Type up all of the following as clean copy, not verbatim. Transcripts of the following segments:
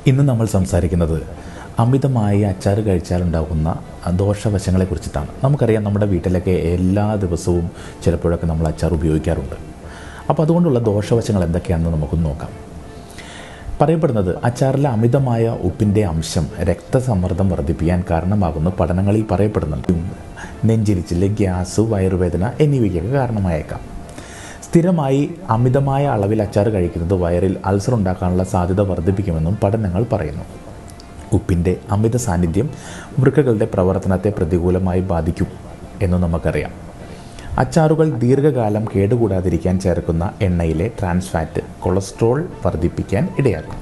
ഇന്ന് നമ്മൾ സംസാരിക്കുന്നത് അമിതമായി അച്ചാർ കഴിച്ചാലുണ്ടാകുന്ന ദോഷവശങ്ങളെക്കുറിച്ചിട്ടാണ്. നമുക്കറിയാം, നമ്മുടെ വീട്ടിലൊക്കെ എല്ലാ ദിവസവും ചിലപ്പോഴൊക്കെ നമ്മൾ അച്ചാർ ഉപയോഗിക്കാറുണ്ട്. അപ്പോൾ അതുകൊണ്ടുള്ള ദോഷവശങ്ങൾ എന്തൊക്കെയാണെന്ന് നമുക്കൊന്ന് നോക്കാം. പറയപ്പെടുന്നത് അച്ചാറിലെ അമിതമായ ഉപ്പിൻ്റെ അംശം രക്തസമ്മർദ്ദം വർദ്ധിപ്പിക്കാൻ കാരണമാകുന്ന പഠനങ്ങളിൽ പറയപ്പെടുന്നുണ്ട്. നെഞ്ചിരിച്ചിൽ, ഗ്യാസ്, വയറുവേദന എന്നിവയ്ക്കൊക്കെ കാരണമായേക്കാം. സ്ഥിരമായി അമിതമായ അളവിൽ അച്ചാർ കഴിക്കുന്നത് വയറിൽ അൾസർ ഉണ്ടാക്കാനുള്ള സാധ്യത വർദ്ധിപ്പിക്കുമെന്നും പഠനങ്ങൾ പറയുന്നു. ഉപ്പിൻ്റെ അമിത സാന്നിധ്യം വൃക്കകളുടെ പ്രവർത്തനത്തെ പ്രതികൂലമായി ബാധിക്കും എന്നും നമുക്കറിയാം. അച്ചാറുകൾ ദീർഘകാലം കേടുകൂടാതിരിക്കാൻ ചേർക്കുന്ന എണ്ണയിലെ ട്രാൻസ് ഫാറ്റ് കൊളസ്ട്രോൾ വർദ്ധിപ്പിക്കാൻ ഇടയാക്കും.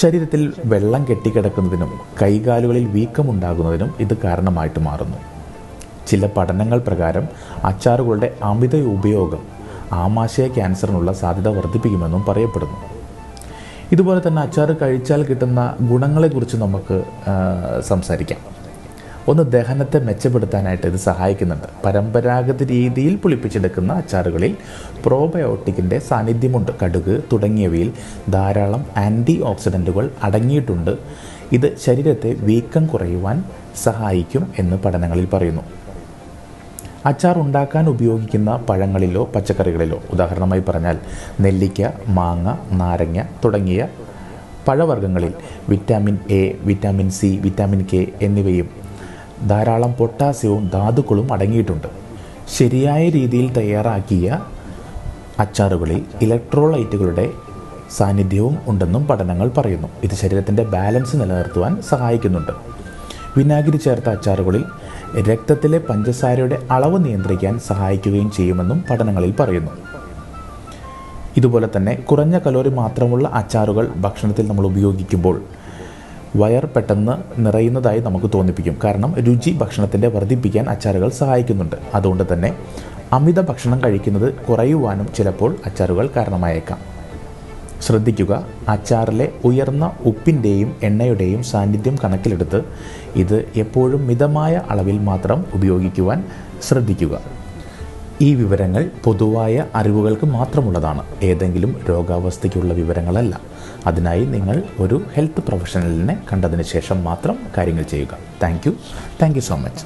ശരീരത്തിൽ വെള്ളം കെട്ടിക്കിടക്കുന്നതിനും കൈകാലുകളിൽ വീക്കമുണ്ടാകുന്നതിനും ഇത് കാരണമായിട്ട് മാറുന്നു. ചില പഠനങ്ങൾ പ്രകാരം അച്ചാറുകളുടെ അമിത ഉപയോഗം ആമാശയ ക്യാൻസറിനുള്ള സാധ്യത വർദ്ധിപ്പിക്കുമെന്നും പറയപ്പെടുന്നു. ഇതുപോലെ തന്നെ അച്ചാർ കഴിച്ചാൽ കിട്ടുന്ന ഗുണങ്ങളെക്കുറിച്ച് നമുക്ക് സംസാരിക്കാം. ഒന്ന്, ദഹനത്തെ മെച്ചപ്പെടുത്താനായിട്ട് ഇത് സഹായിക്കുന്നുണ്ട്. പരമ്പരാഗത രീതിയിൽ പുളിപ്പിച്ചെടുക്കുന്ന അച്ചാറുകളിൽ പ്രോബയോട്ടിക്കിൻ്റെ സാന്നിധ്യമുണ്ട്. കടുക് തുടങ്ങിയവയിൽ ധാരാളം ആൻറ്റി ഓക്സിഡൻറ്റുകൾ അടങ്ങിയിട്ടുണ്ട്. ഇത് ശരീരത്തെ വീക്കം കുറയുവാൻ സഹായിക്കും എന്ന് പഠനങ്ങളിൽ പറയുന്നു. അച്ചാർ ഉണ്ടാക്കാൻ ഉപയോഗിക്കുന്ന പഴങ്ങളിലോ പച്ചക്കറികളിലോ, ഉദാഹരണമായി പറഞ്ഞാൽ നെല്ലിക്ക, മാങ്ങ, നാരങ്ങ തുടങ്ങിയ പഴവർഗ്ഗങ്ങളിൽ vitamin A, vitamin C, vitamin K എന്നിവയും ധാരാളം പൊട്ടാസ്യവും ധാതുക്കളും അടങ്ങിയിട്ടുണ്ട്. ശരിയായ രീതിയിൽ തയ്യാറാക്കിയ അച്ചാറുകളിൽ ഇലക്ട്രോലൈറ്റുകളുടെ സാന്നിധ്യവും ഉണ്ടെന്നും പഠനങ്ങൾ പറയുന്നു. ഇത് ശരീരത്തിൻ്റെ ബാലൻസ് നിലനിർത്തുവാൻ സഹായിക്കുന്നുണ്ട്. വിനാഗിരി ചേർത്ത അച്ചാറുകളിൽ രക്തത്തിലെ പഞ്ചസാരയുടെ അളവ് നിയന്ത്രിക്കാൻ സഹായിക്കുകയും ചെയ്യുമെന്നും പഠനങ്ങളിൽ പറയുന്നു. ഇതുപോലെ തന്നെ കുറഞ്ഞ കലോറി മാത്രമുള്ള അച്ചാറുകൾ ഭക്ഷണത്തിൽ നമ്മൾ ഉപയോഗിക്കുമ്പോൾ വയർ പെട്ടെന്ന് നിറയുന്നതായി നമുക്ക് തോന്നിപ്പിക്കും. കാരണം രുചി ഭക്ഷണത്തിൻ്റെ വർദ്ധിപ്പിക്കാൻ അച്ചാറുകൾ സഹായിക്കുന്നുണ്ട്. അതുകൊണ്ട് തന്നെ അമിത ഭക്ഷണം കഴിക്കുന്നത് കുറയുവാനും ചിലപ്പോൾ അച്ചാറുകൾ കാരണമായേക്കാം. ശ്രദ്ധിക്കുക, അച്ചാറിലെ ഉയർന്ന ഉപ്പിൻ്റെയും എണ്ണയുടെയും സാന്നിധ്യം കണക്കിലെടുത്ത് ഇത് എപ്പോഴും മിതമായ അളവിൽ മാത്രം ഉപയോഗിക്കുവാൻ ശ്രദ്ധിക്കുക. ഈ വിവരങ്ങൾ പൊതുവായ അറിവുകൾക്ക് മാത്രമുള്ളതാണ്, ഏതെങ്കിലും രോഗാവസ്ഥയ്ക്കുള്ള വിവരങ്ങളല്ല. അതിനായി നിങ്ങൾ ഒരു ഹെൽത്ത് പ്രൊഫഷണലിനെ കണ്ടതിന് ശേഷം മാത്രം കാര്യങ്ങൾ ചെയ്യുക. Thank you so much.